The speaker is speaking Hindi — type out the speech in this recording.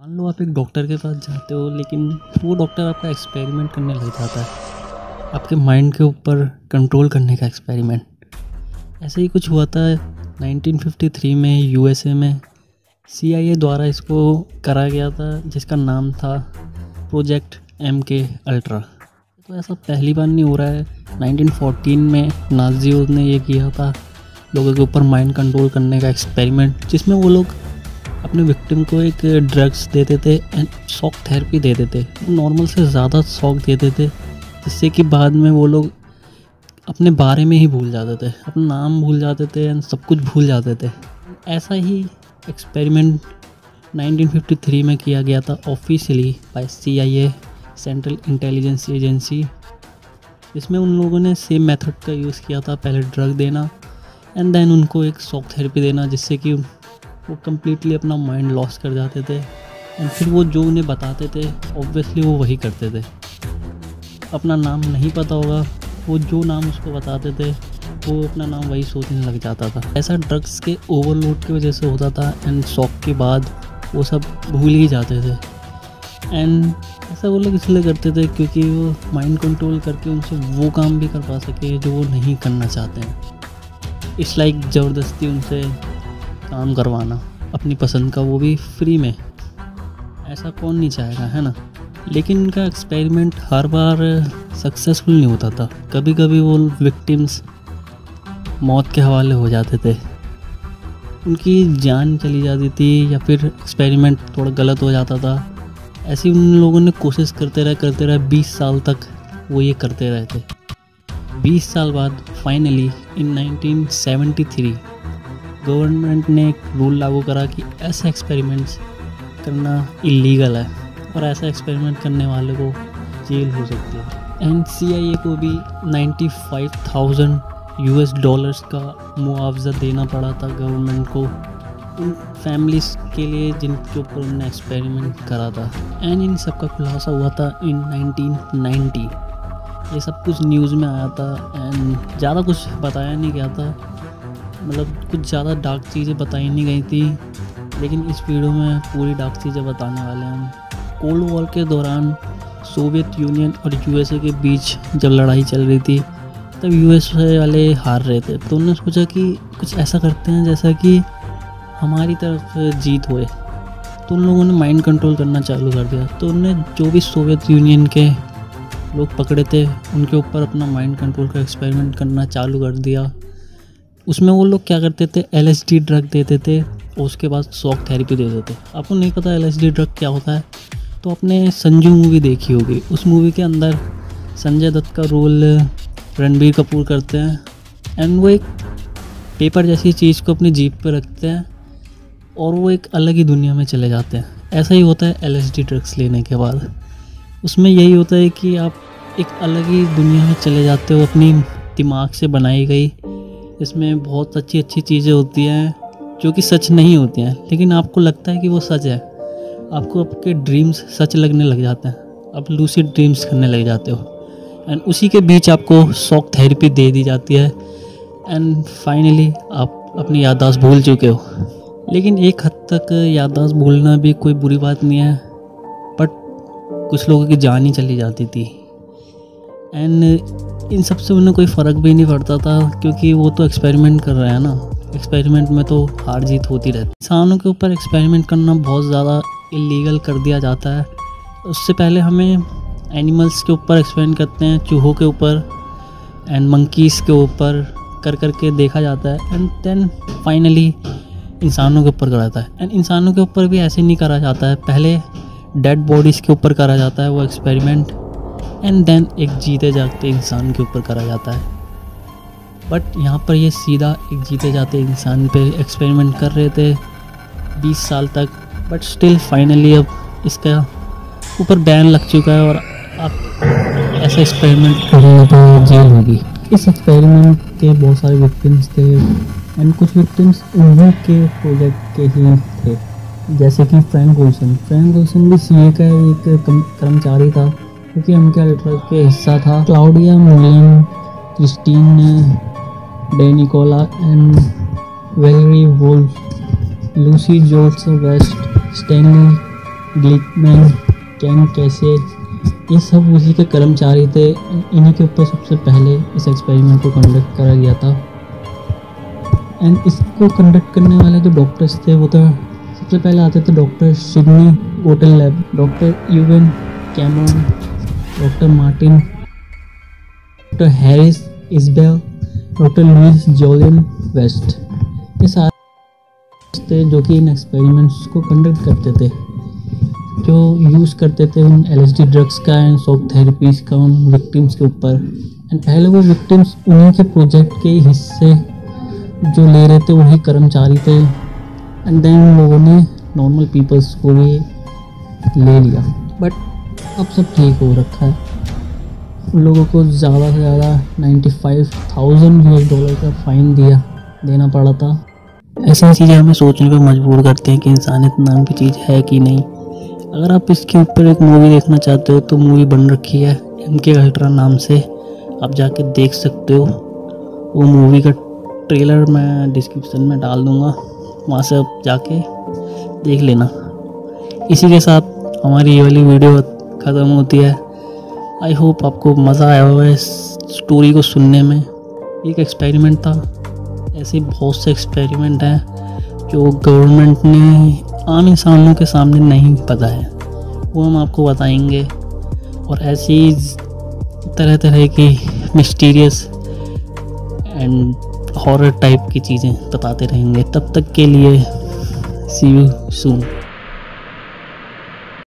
मान लो आप एक डॉक्टर के पास जाते हो, लेकिन वो डॉक्टर आपका एक्सपेरिमेंट करने लग जाता है, आपके माइंड के ऊपर कंट्रोल करने का एक्सपेरिमेंट। ऐसे ही कुछ हुआ था 1953 में यूएसए में। CIA द्वारा इसको करा गया था, जिसका नाम था प्रोजेक्ट MK अल्ट्रा। तो ऐसा पहली बार नहीं हो रहा है। 1914 में नाज़ियों ने ये किया था, लोगों के ऊपर माइंड कंट्रोल करने का एक्सपेरिमेंट, जिसमें वो लोग अपने विक्टिम को एक ड्रग्स देते थे एंड शॉक थेरेपी देते थे। नॉर्मल से ज़्यादा शॉक देते थे, जिससे कि बाद में वो लोग अपने बारे में ही भूल जाते थे, अपना नाम भूल जाते थे एंड सब कुछ भूल जाते थे। ऐसा ही एक्सपेरिमेंट 1953 में किया गया था officially by CIA, Central Intelligence Agency, जिसमें उन लोगों ने सेम मेथड का यूज़ किया था। पहले ड्रग देना एंड देन उनको एक शॉक थेरेपी देना, जिससे कि वो कम्प्लीटली अपना माइंड लॉस कर जाते थे एंड फिर वो जो उन्हें बताते थे ऑब्वियसली वो वही करते थे। अपना नाम नहीं पता होगा, वो जो नाम उसको बताते थे वो अपना नाम वही सोचने लग जाता था। ऐसा ड्रग्स के ओवरलोड की वजह से होता था एंड शॉक के बाद वो सब भूल ही जाते थे। एंड ऐसा वो लोग इसलिए करते थे क्योंकि वो माइंड कंट्रोल करके उनसे वो काम भी करवा सके जो वो नहीं करना चाहते हैं। इट्स लाइक ज़बरदस्ती उनसे काम करवाना अपनी पसंद का, वो भी फ्री में। ऐसा कौन नहीं चाहेगा, है ना। लेकिन इनका एक्सपेरिमेंट हर बार सक्सेसफुल नहीं होता था। कभी कभी वो विक्टिम्स मौत के हवाले हो जाते थे, उनकी जान चली जाती थी, या फिर एक्सपेरिमेंट थोड़ा गलत हो जाता था। ऐसे उन लोगों ने कोशिश करते रहे 20 साल तक वो ये करते रहे थे। 20 साल बाद फाइनली इन 1973 गवर्नमेंट ने एक रूल लागू करा कि ऐसा एक्सपेरिमेंट्स करना इलीगल है और ऐसा एक्सपेरिमेंट करने वाले को जेल हो सकती है। एंड CIA को भी $95,000 का मुआवजा देना पड़ा था गवर्नमेंट को, उन फैमिलीज़ के लिए जिनके ऊपर उन्होंने एक्सपेरिमेंट करा था। एंड इन सब का खुलासा हुआ था इन 1990। ये सब कुछ न्यूज़ में आया था एंड ज़्यादा कुछ बताया नहीं गया था, मतलब कुछ ज़्यादा डार्क चीज़ें बताई नहीं गई थी। लेकिन इस वीडियो में पूरी डार्क चीज़ें बताने वाले हैं हम। कोल्ड वॉर के दौरान सोवियत यूनियन और USA के बीच जब लड़ाई चल रही थी, तब USA वाले हार रहे थे। तो उन्होंने सोचा कि कुछ ऐसा करते हैं जैसा कि हमारी तरफ जीत होए। तो उन लोगों ने माइंड कंट्रोल करना चालू कर दिया। तो उन्होंने जो भी सोवियत यूनियन के लोग पकड़े थे, उनके ऊपर अपना माइंड कंट्रोल का एक्सपेरिमेंट करना चालू कर दिया। उसमें वो लोग क्या करते थे, LSD ड्रग देते थे और उसके बाद शॉक थेरेपी देते थे। आपको नहीं पता LSD ड्रग क्या होता है, तो आपने संजू मूवी देखी होगी। उस मूवी के अंदर संजय दत्त का रोल रणबीर कपूर करते हैं एंड वो एक पेपर जैसी चीज़ को अपनी जीभ पर रखते हैं और वो एक अलग ही दुनिया में चले जाते हैं। ऐसा ही होता है LSD ड्रग्स लेने के बाद। उसमें यही होता है कि आप एक अलग ही दुनिया में चले जाते हो, अपनी दिमाग से बनाई गई। इसमें बहुत अच्छी अच्छी चीज़ें होती हैं जो कि सच नहीं होती हैं, लेकिन आपको लगता है कि वो सच है। आपको आपके ड्रीम्स सच लगने लग जाते हैं, आप लूसिड ड्रीम्स करने लग जाते हो एंड उसी के बीच आपको शॉक थेरेपी दे दी जाती है एंड फाइनली आप अपनी याददाश्त भूल चुके हो। लेकिन एक हद तक याददाश्त भूलना भी कोई बुरी बात नहीं है, बट कुछ लोगों की जान ही चली जाती थी एंड इन सब से उन्हें कोई फ़र्क भी नहीं पड़ता था, क्योंकि वो तो एक्सपेरिमेंट कर रहे हैं ना। एक्सपेरिमेंट में तो हार जीत होती रहती। इंसानों के ऊपर एक्सपेरिमेंट करना बहुत ज़्यादा इलीगल कर दिया जाता है। उससे पहले हमें एनिमल्स के ऊपर एक्सपेरिमेंट करते हैं, चूहों के ऊपर एंड मंकीज़ के ऊपर कर के देखा जाता है एंड देन फाइनली इंसानों के ऊपर करा जाता है। एंड इंसानों के ऊपर भी ऐसे नहीं करा जाता है, पहले डेड बॉडीज़ के ऊपर करा जाता है वो एक्सपेरिमेंट एंड देन एक जीते जागते इंसान के ऊपर करा जाता है। बट यहाँ पर ये सीधा एक जीते जाते इंसान पे एक्सपेरिमेंट कर रहे थे 20 साल तक, बट स्टिल फाइनली अब इसका ऊपर बैन लग चुका है और आप ऐसा एक्सपेरिमेंट करेंगे तो जेल होगी। इस एक्सपेरिमेंट के बहुत सारे विक्टिम्स थे एंड कुछ विक्टिम्स उन्हीं के प्रोजेक्ट के ही थे, जैसे कि फ्रैंक विल्सन भी CIA का एक कर्मचारी था, क्योंकि MK अल्ट्रा के हिस्सा था। Claudia Mullin, Christine Denicola and Valerie Wolf, Lucy George West, Stanley Glickman, Kang कैसे, ये सब उसी के कर्मचारी थे। इन्हीं के ऊपर सबसे पहले इस एक्सपेरिमेंट को कंडक्ट करा गया था। एंड इसको कंडक्ट करने वाले जो डॉक्टर्स थे वो तो सबसे पहले आते थे doctor Sidney Gottlieb, doctor Ewen Cameron, doctor Martin, doctor Harris Isbell, doctor Louis Jolyon West. ये सारे थे जो कि इन एक्सपेरिमेंट्स को कंडक्ट करते थे, जो यूज़ करते थे उन LSD ड्रग्स का एंड शॉक थेरेपीज़ का उन विक्टिम्स के ऊपर। एंड पहले वो विक्टिम्स उन्हीं के प्रोजेक्ट के हिस्से जो ले रहे थे वही कर्मचारी थे। एंड देन लोगों ने नॉर्मल पीपल्स को भी ले लिया। बट अब सब ठीक हो रखा है। उन लोगों को ज़्यादा से ज़्यादा $95,000 का फ़ाइन देना पड़ा था। ऐसी चीज़ें हमें सोचने पर मजबूर करते हैं कि इंसानियत नाम की चीज़ है कि नहीं। अगर आप इसके ऊपर एक मूवी देखना चाहते हो तो मूवी बन रखी है MK अल्ट्रा नाम से, आप जाके देख सकते हो। वो मूवी का ट्रेलर मैं डिस्क्रिप्शन में डाल दूँगा, वहाँ से आप जाके देख लेना। इसी के साथ हमारी ये वाली वीडियो ख़त्म होती है। आई होप आपको मज़ा आया होगा इस स्टोरी को सुनने में। एक एक्सपेरिमेंट था, ऐसे बहुत से एक्सपेरिमेंट हैं जो गवर्नमेंट ने आम इंसानों के सामने नहीं बताया, वो हम आपको बताएंगे। और ऐसी तरह तरह की मिस्टीरियस एंड हॉरर टाइप की चीज़ें बताते रहेंगे। तब तक के लिए सी यू सून।